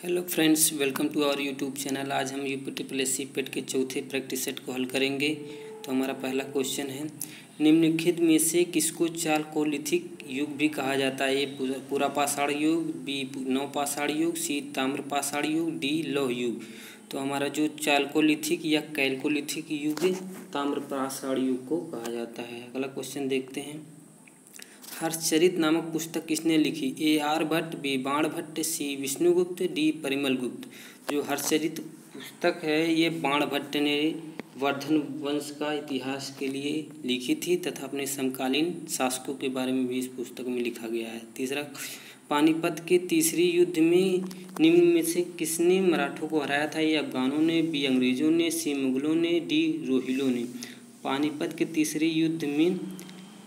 Hello friends, welcome to our YouTube channel. आज हम UPSC पेट के चौथे प्रैक्टिस सेट को हल करेंगे। तो हमारा पहला क्वेश्चन है, निम्नलिखित में से किसको चालकोलिथिक युग भी कहा जाता है? ए पूरा पाषाण युग, बी नवपाषाण युग, सी ताम्र पाषाण युग, डी लौह युग। तो हमारा जो चालकोलिथिक या कैल्कोलिथिक युग ताम्र पाषाण युग को कहा जाता है। अगला क्वेश्चन देखते हैं, हर्षचरित नामक पुस्तक किसने लिखी? ए आर भट्ट, बी बाण भट्ट, सी विष्णुगुप्त, डी परिमल गुप्त। जो हर्षचरित पुस्तक है ये बाण भट्ट ने वर्धन वंश का इतिहास के लिए लिखी थी तथा अपने समकालीन शासकों के बारे में भी इस पुस्तक में लिखा गया है। तीसरा, पानीपत के तीसरे युद्ध में निम्न में से किसने मराठों को हराया था? ये अफगानों ने, बी अंग्रेजों ने, सी मुगलों ने, डी रोहिलों ने। पानीपत के तीसरे युद्ध में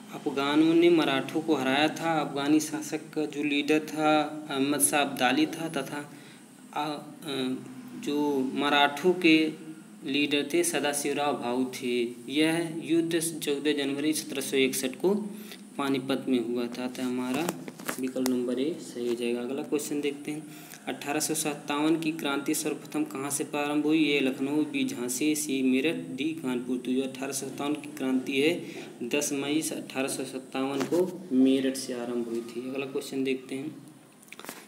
अफगानों ने मराठों को हराया था। अफगानी शासक का जो लीडर था अहमद शाह अब्दाली था तथा जो मराठों के लीडर थे सदाशिवराव भाऊ थे। यह युद्ध 14 जनवरी 1761 को पानीपत में हुआ था। तो हमारा विकल्प नंबर ए सही हो जाएगा। अगला क्वेश्चन देखते हैं, 1857 की क्रांति सर्वप्रथम कहाँ से प्रारंभ हुई? ए लखनऊ, बी झांसी, सी मेरठ, डी कानपुर। तो जो 1857 की क्रांति है 10 मई 1857 को मेरठ से आरंभ हुई थी। अगला क्वेश्चन देखते हैं,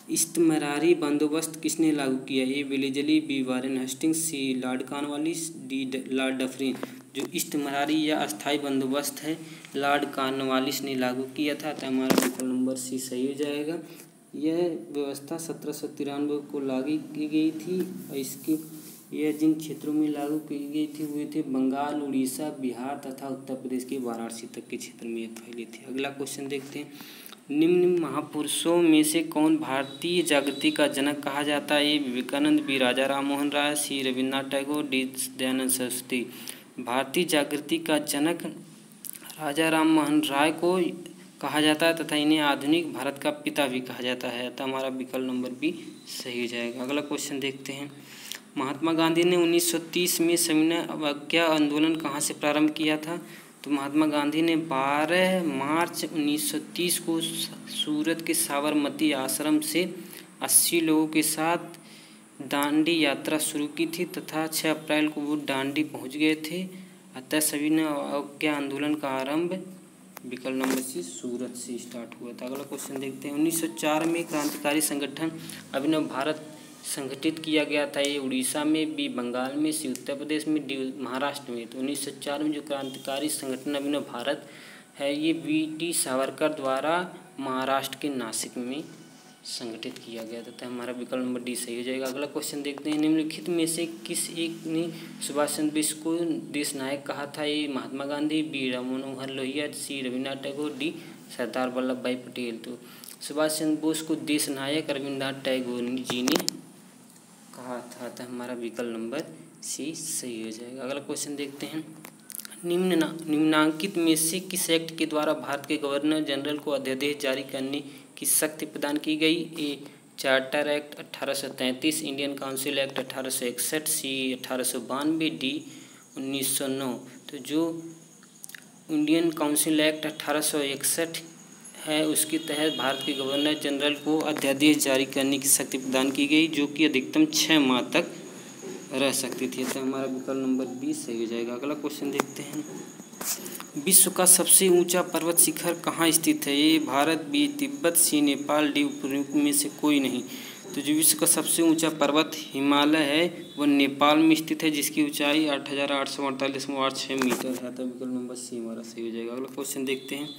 इस्टमरारी बंदोबस्त किसने लागू किया? A Wellesley, B Warren Hastings, C Lord Cornwallis, D Lord Dufferin. जो इस्टमरारी या अस्थाई बंदोबस्त है लॉर्ड कॉर्नवालिस ने लागू किया था। तो हमारा विकल्प नंबर सी सही हो जाएगा। यह व्यवस्था 1793 को लागू की गई थी और इसकी यह जिन क्षेत्रों में लागू की गई थी वे थे बंगाल, उड़ीसा, बिहार तथा उत्तर प्रदेश के वाराणसी तक के क्षेत्र में यह फैली थी। अगला क्वेश्चन देखते हैं, निम्न महापुरुषों में से कौन भारतीय जागृति का जनक कहा जाता है? ए विवेकानंद, बी राजा राम मोहन राय, सी रविन्द्रनाथ टैगोर, डी दयानंद सरस्वती। भारतीय जागृति का जनक राजा राम मोहन राय को कहा जाता है तथा इन्हें आधुनिक भारत का पिता भी कहा जाता है। तो हमारा विकल्प नंबर बी सही हो जाएगा। अगला क्वेश्चन देखते हैं, महात्मा गांधी ने 1930 में सविनय अवज्ञा आंदोलन कहाँ से प्रारंभ किया था? तो महात्मा गांधी ने 12 मार्च 1930 को सूरत के साबरमती आश्रम से 80 लोगों के साथ दांडी यात्रा शुरू की थी तथा 6 अप्रैल को वो दांडी पहुंच गए थे। अतः सविनय अवज्ञा आंदोलन का आरंभ विकल्प नंबर सी सूरत से स्टार्ट हुआ था। अगला क्वेश्चन देखते हैं, 1904 में क्रांतिकारी संगठन अभिनव भारत संगठित किया गया था। ये उड़ीसा में, बी बंगाल में, सी उत्तर प्रदेश में, डी महाराष्ट्र में। तो 1904 में जो क्रांतिकारी संगठन अभिनव भारत है ये वी.डी. सावरकर द्वारा महाराष्ट्र के नासिक में संगठित किया गया था। तो हमारा विकल्प नंबर डी सही हो जाएगा। अगला क्वेश्चन देखते हैं, निम्नलिखित में से किस एक ने सुभाष चंद्र बोस को देश नायक कहा था? ये महात्मा गांधी, बी राम मनोहर लोहिया, सी रविन्द्रनाथ टैगोर, डी सरदार वल्लभ भाई पटेल। तो सुभाष चंद्र बोस को देश नायक रविन्द्रनाथ टैगोर जी ने कहा था। तो हमारा विकल्प नंबर सी सही हो जाएगा। अगला क्वेश्चन देखते हैं, निम्नांकित में से किस एक्ट के द्वारा भारत के गवर्नर जनरल को अध्यादेश जारी करने की शक्ति प्रदान की गई? A charter act 1833, Indian council act 1861, C 1892, D 1909। तो जो इंडियन काउंसिल एक्ट 1861 है उसके तहत भारत के गवर्नर जनरल को अध्यादेश जारी करने की शक्ति प्रदान की गई जो कि अधिकतम 6 माह तक रह सकती थी। तो हमारा विकल्प नंबर बी सही हो जाएगा। अगला क्वेश्चन देखते हैं, विश्व का सबसे ऊंचा पर्वत शिखर कहाँ स्थित है? ए भारत, बी तिब्बत, सी नेपाल, डी उपरोक्त में से कोई नहीं। तो जो विश्व का सबसे ऊंचा पर्वत हिमालय है वह नेपाल में स्थित है जिसकी ऊंचाई 8848.86 मीटर है। तो विकल्प नंबर सी हमारा सही हो जाएगा। अगला क्वेश्चन देखते हैं,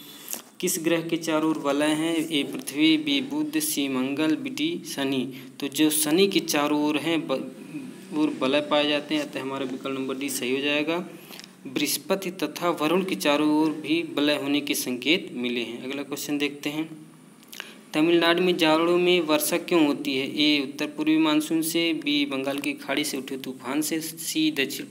किस ग्रह के चारों ओर वलय हैं? ए पृथ्वी, बी बुध, सी मंगल, डी शनि। तो जो शनि के चारों ओर हैं और वलय पाए जाते हैं। तो हमारा विकल्प नंबर डी सही हो जाएगा। बृहस्पति तथा वरुण के चारों ओर भी वलय होने के संकेत मिले हैं। अगला क्वेश्चन देखते हैं, तमिलनाडु में जाड़ों में वर्षा क्यों होती है? ए उत्तर पूर्वी मानसून से, बी बंगाल की खाड़ी से उठे तूफान से, सी दक्षिण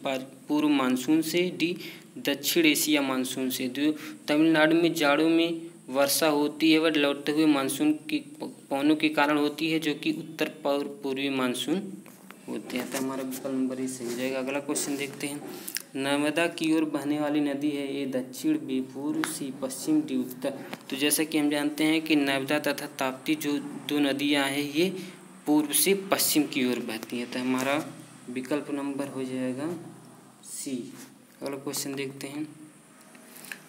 पूर्व मानसून से, डी दक्षिण एशिया मानसून से। जो तमिलनाडु में जाड़ों में वर्षा होती है वह लौटते हुए मानसून की पवनों के कारण होती है जो कि उत्तर पूर्वी मानसून होते हैं। तो हमारा विकल्प नंबर ए सही हो जाएगा। अगला क्वेश्चन देखते हैं, नर्मदा की ओर बहने वाली नदी है? ए दक्षिण, बी पूर्व, सी पश्चिम, डी उत्तर। तो जैसा कि हम जानते हैं कि नर्मदा तथा ताप्ती जो 2 नदियां हैं ये पूर्व से पश्चिम की ओर बहती है। तो हमारा विकल्प नंबर हो जाएगा सी। अगला क्वेश्चन देखते हैं।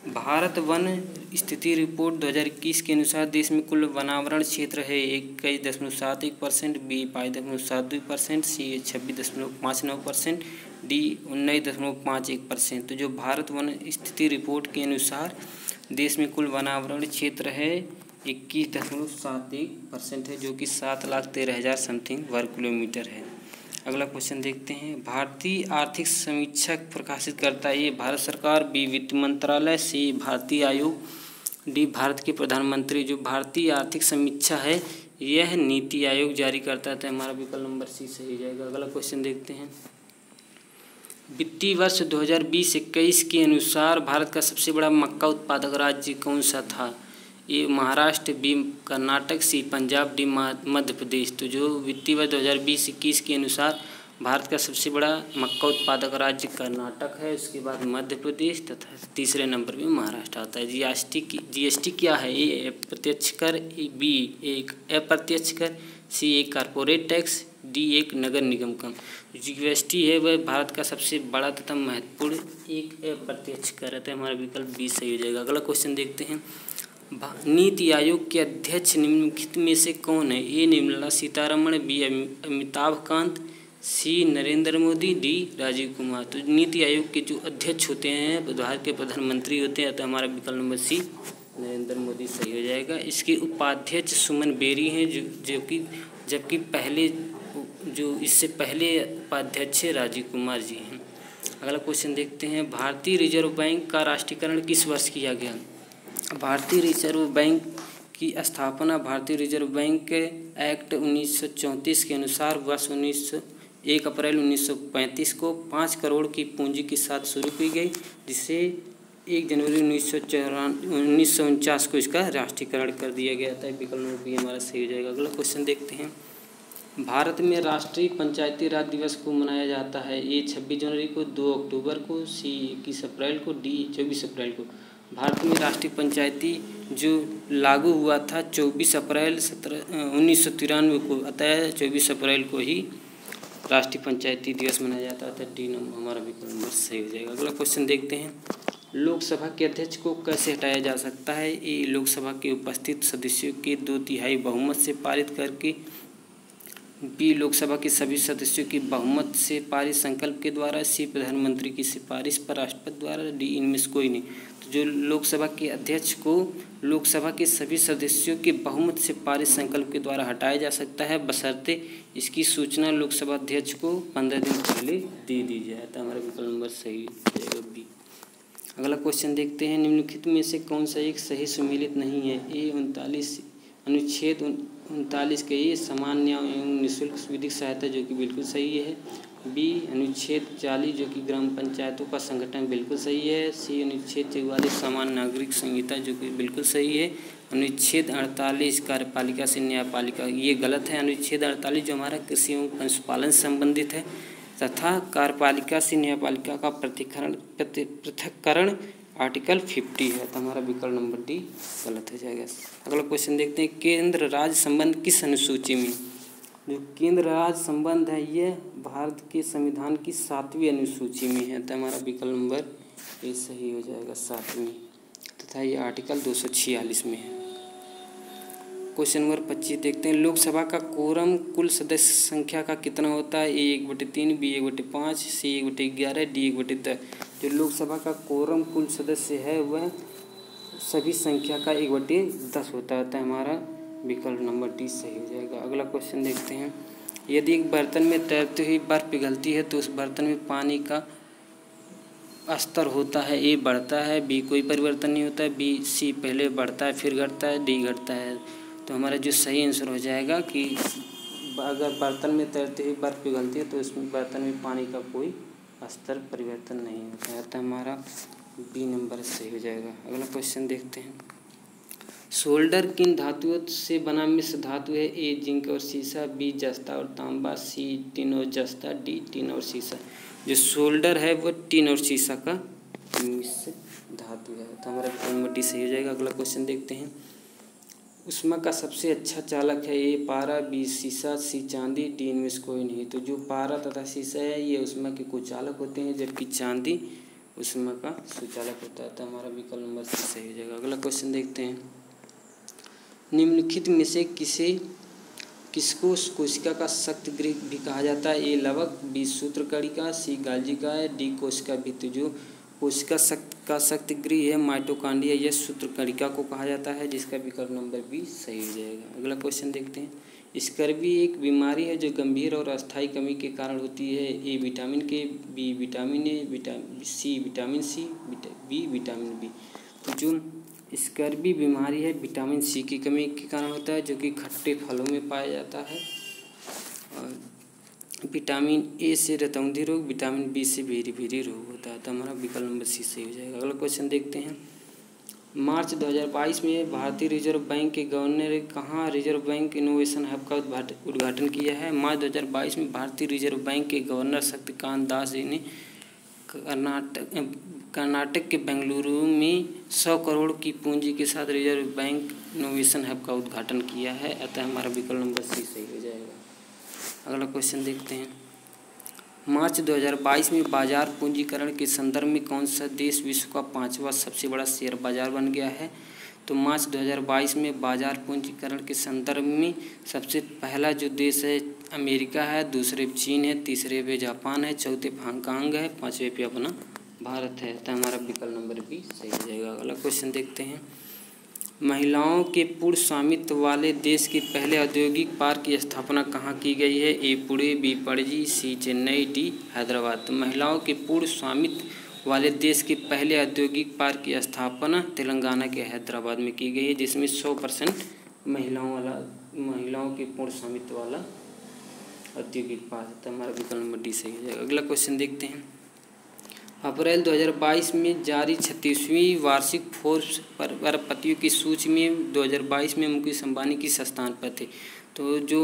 भारत वन स्थिति रिपोर्ट 2021 के अनुसार देश में कुल वनावरण क्षेत्र है 21.71%, बी 5.72%, सी 26.59%, डी 19.51%। तो जो भारत वन स्थिति रिपोर्ट के अनुसार देश में कुल वनावरण क्षेत्र है 21.71% है, जो कि 7,13,000 समथिंग वर्ग किलोमीटर है। अगला क्वेश्चन देखते हैं। भारतीय आर्थिक समीक्षा प्रकाशित करता है, ये भारत सरकार, बी वित्त मंत्रालय, सी भारतीय आयोग, डी भारत के प्रधानमंत्री। जो भारतीय आर्थिक समीक्षा है यह नीति आयोग जारी करता है। तो हमारा विकल्प नंबर सी सही जाएगा। अगला क्वेश्चन देखते हैं। वित्तीय वर्ष 2020-21 के अनुसार भारत का सबसे बड़ा मक्का उत्पादक राज्य कौन सा था? ए महाराष्ट्र, बी कर्नाटक, सी पंजाब, डी मध्य प्रदेश। तो जो वित्तीय वर्ष 2020-21 के अनुसार भारत का सबसे बड़ा मक्का उत्पादक राज्य कर्नाटक है, उसके बाद मध्य प्रदेश तथा तीसरे नंबर पे महाराष्ट्र आता है। जीएसटी क्या है? ए प्रत्यक्ष कर, बी एक अप्रत्यक्ष कर, सी एक कारपोरेट टैक्स, डी एक नगर निगम कर। जीएसटी है वह भारत का सबसे बड़ा तथा महत्वपूर्ण एक अप्रत्यक्ष कर है। तो हमारा विकल्प बी सही हो जाएगा। अगला क्वेश्चन देखते हैं। नीति आयोग के अध्यक्ष निम्नलिखित में से कौन है? ए निर्मला सीतारमण, बी अमिताभ कांत, सी नरेंद्र मोदी, डी राजीव कुमार। तो नीति आयोग के जो अध्यक्ष होते हैं भारत के प्रधानमंत्री होते हैं। तो हमारा विकल्प नंबर सी नरेंद्र मोदी सही हो जाएगा। इसके उपाध्यक्ष सुमन बेरी हैं, जबकि पहले जो इससे पहले उपाध्यक्ष राजीव कुमार जी हैं। अगला क्वेश्चन देखते हैं। भारतीय रिजर्व बैंक का राष्ट्रीयकरण किस वर्ष किया गया? भारतीय रिजर्व बैंक की स्थापना भारतीय रिजर्व बैंक एक्ट 1934 के अनुसार वर्ष 1 अप्रैल 1935 को 5 करोड़ की पूंजी के साथ शुरू की गई, जिसे 1 जनवरी 1949 को इसका राष्ट्रीयकरण कर दिया गया था। विकल्प नंबर बी हमारा सही हो जाएगा। अगला क्वेश्चन देखते हैं। भारत में राष्ट्रीय पंचायती राज दिवस को मनाया जाता है। ए 26 जनवरी को, 2 अक्टूबर को, सी 21 अप्रैल को, डी 24 अप्रैल को। भारत में राष्ट्रीय पंचायती जो लागू हुआ था 24 अप्रैल 1993 को, अतः 24 अप्रैल को ही राष्ट्रीय पंचायती दिवस मनाया जाता है। डी नंबर हमारा विकल्प नंबर सही हो जाएगा। अगला क्वेश्चन देखते हैं। लोकसभा के अध्यक्ष को कैसे हटाया जा सकता है? ए लोकसभा के उपस्थित सदस्यों के 2/3 बहुमत से पारित करके, बी लोकसभा के सभी सदस्यों की बहुमत से पारित संकल्प के द्वारा, सी प्रधानमंत्री की सिफारिश पर राष्ट्रपति द्वारा, डी इनमें से कोई नहीं। तो जो लोकसभा के अध्यक्ष को लोकसभा के सभी सदस्यों के बहुमत से पारित संकल्प के द्वारा हटाया जा सकता है, बशर्ते इसकी सूचना लोकसभा अध्यक्ष को 15 दिन पहले दे दी जाए। तो हमारा विकल्प नंबर सही जाएगा बी। अगला क्वेश्चन देखते हैं। निम्नलिखित में से कौन सा एक सही सुमेलित नहीं है? ए अनुच्छेद 39 के ये सामान्य एवं निःशुल्क विधिक सहायता, जो कि बिल्कुल सही है। बी अनुच्छेद 40 जो कि ग्राम पंचायतों का संगठन, बिल्कुल सही है। सी अनुच्छेद 44 सामान्य नागरिक संहिता, जो कि बिल्कुल सही है। अनुच्छेद 48 कार्यपालिका से न्यायपालिका, ये गलत है। अनुच्छेद 48 जो हमारा कृषि एवं पशुपालन से संबंधित है, तथा कार्यपालिका से न्यायपालिका का पृथक्करण आर्टिकल 50 है। तो हमारा विकल्प नंबर डी गलत हो जाएगा। अगला क्वेश्चन देखते हैं। केंद्र राज्य संबंध किस अनुसूची में? जो केंद्र राज्य संबंध है यह भारत के संविधान की 7वीं अनुसूची में है। तो हमारा विकल्प नंबर ए सही हो जाएगा 7वीं, तथा ये आर्टिकल 246 में है। क्वेश्चन नंबर 25 देखते हैं। लोकसभा का कोरम कुल सदस्य संख्या का कितना होता है? ए 1/3, बी 1/5, सी 1/11, डी 1/10। जो लोकसभा का कोरम कुल सदस्य है वह सभी संख्या का 1/10 होता है। हमारा विकल्प नंबर डी सही हो जाएगा। अगला क्वेश्चन देखते हैं। यदि एक बर्तन में तैरती हुई बर्फ पिघलती है तो उस बर्तन में पानी का स्तर होता है। ए बढ़ता है, बी कोई परिवर्तन नहीं होता है, बी सी पहले बढ़ता है फिर घटता है, डी घटता है। तो हमारा जो सही आंसर हो जाएगा कि अगर बर्तन में तैरती हुई बर्फ पिघलती है तो उसमें बर्तन में पानी का कोई स्तर परिवर्तन नहीं होता है। तो हमारा बी नंबर सही हो जाएगा। अगला क्वेश्चन देखते हैं। सोल्डर किन धातुओं से बना मिश्र धातु है? ए जिंक और सीसा, बी जस्ता और तांबा, सी टिन और जस्ता, डी टिन और सीसा। जो सोल्डर है वो टिन और सीसा का मिश्र धातु है। तो हमारा नंबर डी सही हो जाएगा। अगला क्वेश्चन देखते हैं। ऊष्मा का सबसे अच्छा चालक है ए पारा, बी सीसा, सी चांदी, डी इनमें से कोई नहीं। तो जो पारा तथा सीसा है ये ऊष्मा के कुचालक होते हैं, जबकि चांदी ऊष्मा का सुचालक होता है। तो हमारा विकल्प नंबर सी सही हो जाएगा। अगला क्वेश्चन देखते हैं, निम्नलिखित में से किसको कोशिका का सख्त गृह भी कहा जाता है? ए लवक, बी सूत्रकणिका, सी गाल्जिका है, डी कोशिका भित्ति। जो कोशिका का सख्त गृह है माइटोकॉन्ड्रिया, यह सूत्रकणिका को कहा जाता है, जिसका विकल्प नंबर बी सही हो जाएगा। अगला क्वेश्चन देखते हैं, स्कर्वी एक बीमारी है जो गंभीर और अस्थायी कमी के कारण होती है। A vitamin K, B vitamin A, C vitamin C, B vitamin B. तो जो स्कर्वी बीमारी है विटामिन सी की कमी के कारण होता है, जो कि खट्टे फलों में पाया जाता है। और विटामिन ए से रतौंधी रोग, विटामिन बी से भेरी रोग होता है। तो हमारा विकल्प नंबर सी सही हो जाएगा। अगला क्वेश्चन देखते हैं, मार्च 2022 में भारतीय रिजर्व बैंक के गवर्नर ने कहाँ रिजर्व बैंक इनोवेशन हब का उद्घाटन किया है? मार्च 2022 में भारतीय रिजर्व बैंक के गवर्नर शक्तिकांत दास जी ने कर्नाटक के बेंगलुरु में 100 करोड़ की पूंजी के साथ रिजर्व बैंक इनोवेशन हब का उद्घाटन किया है। अतः हमारा विकल्प नंबर सी सही हो जाएगा। अगला क्वेश्चन देखते हैं, मार्च 2022 में बाजार पूंजीकरण के संदर्भ में कौन सा देश विश्व का 5वां सबसे बड़ा शेयर बाजार बन गया है? तो मार्च 2022 में बाजार पूंजीकरण के संदर्भ में सबसे पहला जो देश है अमेरिका है, दूसरे पे चीन है, तीसरे पे जापान है, चौथे पे हांगकांग है, पाँचवें पे अपना भारत है। तो हमारा विकल्प नंबर भी सही हो जाएगा। अगला क्वेश्चन देखते हैं, महिलाओं के पूर्ण स्वामित्व वाले देश के पहले औद्योगिक पार्क की स्थापना कहाँ की गई है? ए पुणे, बी पणजी, सी चेन्नई, डी हैदराबाद। तो महिलाओं के पूर्ण स्वामित्व वाले देश के पहले औद्योगिक पार्क की स्थापना तेलंगाना के हैदराबाद में की गई है, जिसमें 100% महिलाओं के पूर्ण स्वामित्व वाला औद्योगिक पार्क। तो हमारा विकल्प नंबर डी सही हो जाएगा। अगला क्वेश्चन देखते हैं, अप्रैल 2022 में जारी 36वीं वार्षिक फोर्ब्स अरबपतियों की सूची में 2022 में मुकेश अंबानी किस स्थान पर थे? तो जो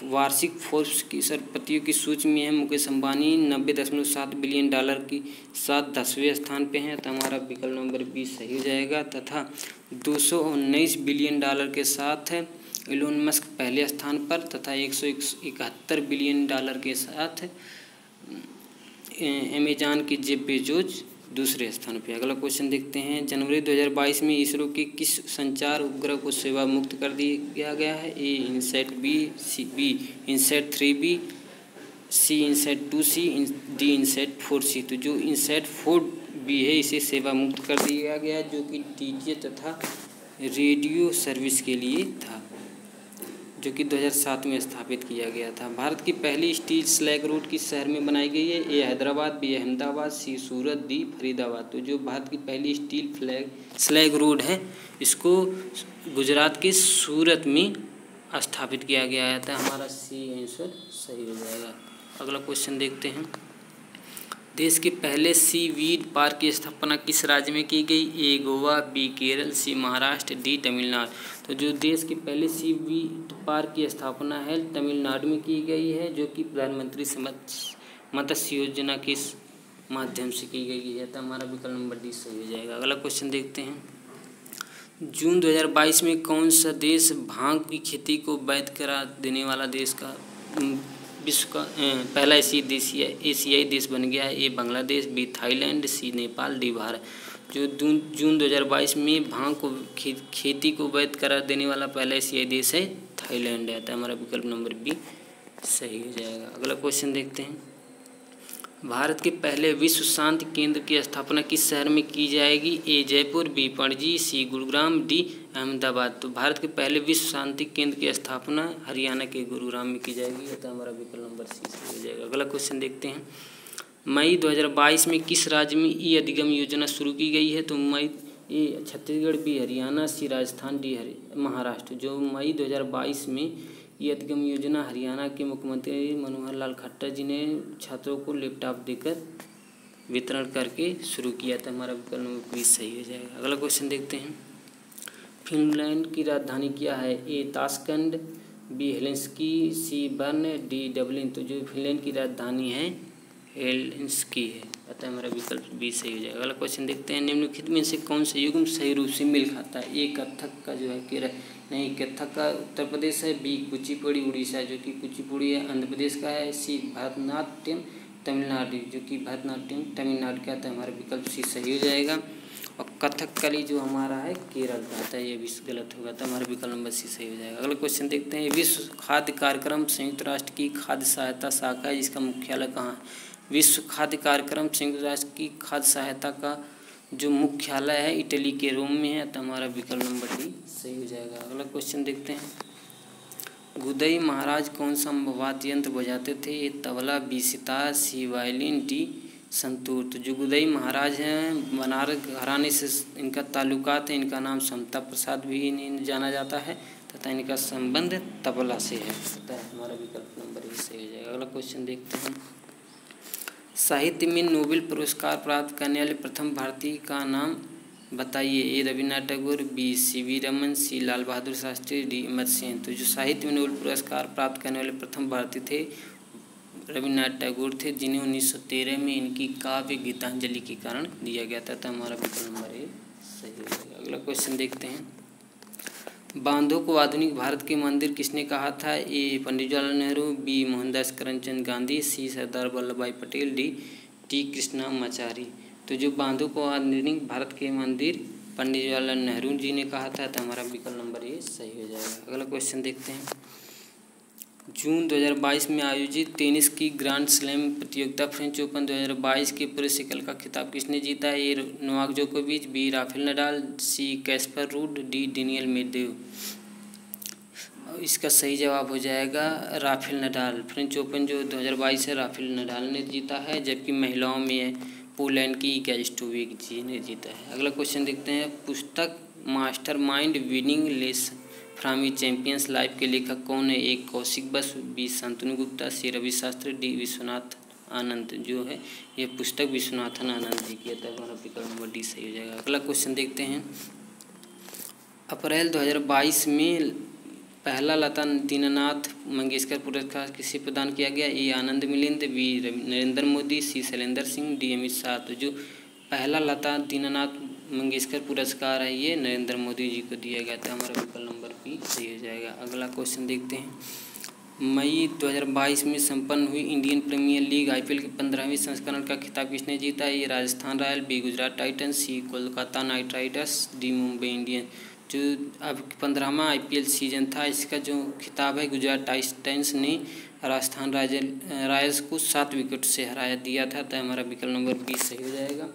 वार्षिक फोर्ब्स की अरबपतियों की सूची में है मुकेश अंबानी 90.7 बिलियन डॉलर की साथ 10वें स्थान पे हैं। तो हमारा विकल्प नंबर बी सही हो जाएगा। तथा 219 बिलियन डॉलर के साथ इलोन मस्क पहले स्थान पर तथा 171 बिलियन डॉलर के साथ अमेजॉन के जेफ बेजोस दूसरे स्थान पर। अगला क्वेश्चन देखते हैं, जनवरी 2022 में इसरो के किस संचार उपग्रह को सेवा मुक्त कर दिया गया है? A INSAT B, C B INSAT 3B, C INSAT 2C, D INSAT 4C। तो जो इनसैट 4B है इसे सेवा मुक्त कर दिया गया, जो कि डीटीएच तथा रेडियो सर्विस के लिए था, जो कि 2007 में स्थापित किया गया था। भारत की पहली स्टील स्लैग रोड किस शहर में बनाई गई है? ए हैदराबाद, बी अहमदाबाद, सी सूरत, डी फरीदाबाद। तो जो भारत की पहली स्टील स्लैग रोड है इसको गुजरात के सूरत में स्थापित किया गया है। तो हमारा सी आंसर सही हो जाएगा। अगला क्वेश्चन देखते हैं, देश के पहले सी वीड पार्क की स्थापना किस राज्य में की गई? ए गोवा, बी केरल, सी महाराष्ट्र, डी तमिलनाडु। तो जो देश के पहले सी वीड पार्क की स्थापना है तमिलनाडु में की गई है, जो कि प्रधानमंत्री मत्स्य योजना के माध्यम से की गई है। तो हमारा विकल्प नंबर डी सही हो जाएगा। अगला क्वेश्चन देखते हैं, जून 2022 में कौन सा देश भांग की खेती को वैध करार देने वाला देश का विश्व का पहला एशियाई देश बन गया है? ए बांग्लादेश, बी थाईलैंड, सी नेपाल, डी भारत। जो जून 2022 में भांग को खेती को वैध करार देने वाला पहला एशियाई देश है थाईलैंड है। तो हमारा विकल्प नंबर बी सही हो जाएगा। अगला क्वेश्चन देखते हैं, भारत के पहले विश्व शांति केंद्र की स्थापना किस शहर में की जाएगी? ए जयपुर, बी पणजी, सी गुरुग्राम, डी अहमदाबाद। तो भारत के पहले विश्व शांति केंद्र की स्थापना हरियाणा के गुरुग्राम में की जाएगी। तो हमारा विकल्प नंबर सी सही हो जाएगा। अगला क्वेश्चन देखते हैं, मई 2022 में किस राज्य में ई अधिगम योजना शुरू की गई है? तो मई ए छत्तीसगढ़, बी हरियाणा, सी राजस्थान, डी महाराष्ट्र। जो मई 2022 में ये अधिगम योजना हरियाणा के मुख्यमंत्री मनोहर लाल खट्टर जी ने छात्रों को लैपटॉप देकर वितरण करके शुरू किया था। हमारा विकल्प नंबर 20 सही हो जाएगा। अगला क्वेश्चन देखते हैं, फिनलैंड की राजधानी क्या है? ए ताशकंद, बी हेलेंसिकी, सी बर्न, डी डबलिन। तो जो फिनलैंड की राजधानी है हेलेंस्की है, अतः हमारा विकल्प बी सही हो जाएगा। अगला क्वेश्चन देखते हैं, निम्नलिखित में से कौन सा युग्म सही रूप से मेल खाता है? ए कथक का जो है केरल नहीं, कथक का उत्तर प्रदेश है। बी कुचिपुड़ी उड़ीसा जो कि कुचिपुड़ी है आंध्र प्रदेश का है। सी भरतनाट्यम तमिलनाडु जो कि भरतनाट्यम तमिलनाडु का है, हमारा विकल्प सी सही हो जाएगा। और कथकली जो हमारा है केरल का था, ये भी गलत होगा, तो हमारा विकल्प नंबर सी सही हो जाएगा। अगला क्वेश्चन देखते हैं, विश्व खाद्य कार्यक्रम संयुक्त राष्ट्र की खाद्य सहायता शाखा है जिसका मुख्यालय कहाँ है? विश्व खाद्य कार्यक्रम संयुक्त राष्ट्र की खाद्य सहायता का जो मुख्यालय है इटली के रोम में है, तो हमारा विकल्प नंबर डी सही हो जाएगा। अगला क्वेश्चन देखते हैं, गुदई महाराज कौन सा वाद्य यंत्र बजाते थे? ये तबला, बी सितार, सी वायलिन, डी संतूर। तो जो गुदई महाराज हैं बनारस घराने से इनका ताल्लुकात है, इनका नाम समता प्रसाद भी जाना जाता है तथा इनका संबंध तबला से है, तथा हमारा विकल्प नंबर ए सही हो जाएगा। अगला क्वेश्चन देखते हैं, साहित्य में नोबेल पुरस्कार प्राप्त करने वाले प्रथम भारतीय का नाम बताइए। ए रविन्द्रनाथ टैगोर, बी सी.वी. रमन, सी लाल बहादुर शास्त्री, डी अमर्त्य सेन। तो जो साहित्य में नोबेल पुरस्कार प्राप्त करने वाले प्रथम भारतीय थे रविन्द्रनाथ टैगोर थे, जिन्हें 1913 में इनकी काव्य गीतांजलि के कारण दिया गया था, तो हमारा विकल्प नंबर ए सही हो जाएगा। अगला क्वेश्चन देखते हैं, बांधों को आधुनिक भारत के मंदिर किसने कहा था? ए पंडित जवाहरलाल नेहरू, बी मोहनदास करमचंद गांधी, सी सरदार वल्लभ भाई पटेल, डी कृष्णामाचारी। तो जो बांधों को आधुनिक भारत के मंदिर पंडित जवाहरलाल नेहरू जी ने कहा था, तो हमारा विकल्प नंबर ए सही हो जाएगा। अगला क्वेश्चन देखते हैं, जून 2022 में आयोजित टेनिस की ग्रैंड स्लैम प्रतियोगिता फ्रेंच ओपन 2022 के पुरुष एकल का खिताब किसने जीता है? ए नोवाक जोकोविच, B Rafael Nadal, C Casper Ruud, D Daniil Medvedev. इसका सही जवाब हो जाएगा राफेल नडाल। फ्रेंच ओपन जो 2022 है राफेल नडाल ने जीता है, जबकि महिलाओं में पोलैंड की गैस्टोविक जी ने जीता है। अगला क्वेश्चन देखते हैं, पुस्तक mastermind winning lesson from A champions life के लेखक कौन है? ए कौशिक बसु, बी शांतनु गुप्ता, सी रवि शास्त्री, डी विश्वनाथ आनंद। जो है ये पुस्तक विश्वनाथन आनंद जी की है, तो हमारा विकल्प नंबर डी सही हो जाएगा। अगला क्वेश्चन देखते हैं, अप्रैल 2022 में पहला लता दीननाथ मंगेशकर पुरस्कार किसे प्रदान किया गया? ए आनंद मिलिंद, बी नरेंद्र मोदी, सी शैलेंद्र सिंह, डी अमित शाह। तो जो पहला लता दीननाथ मंगेशकर पुरस्कार है ये नरेंद्र मोदी जी को दिया गया था, हमारा विकल्प नंबर बी सही हो जाएगा। अगला क्वेश्चन देखते हैं, मई 2022 में संपन्न हुई इंडियन प्रीमियर लीग IPL के 15वें संस्करण का खिताब किसने जीता? ये Rajasthan Royal, B Gujarat Titans, C Kolkata Knight Riders, D Mumbai Indians. जो अब 15वां IPL सीजन था, इसका जो खिताब है गुजरात टाइटंस ने राजस्थान रॉयल्स को 7 विकेट से हराया दिया था, तो हमारा विकल्प नंबर बी सही हो जाएगा।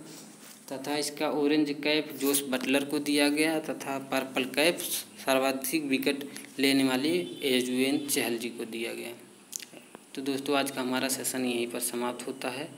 तथा इसका ऑरेंज कैप जोस बटलर को दिया गया तथा पर्पल कैप सर्वाधिक विकेट लेने वाले युजवेंद्र चहल जी को दिया गया। तो दोस्तों आज का हमारा सेशन यहीं पर समाप्त होता है।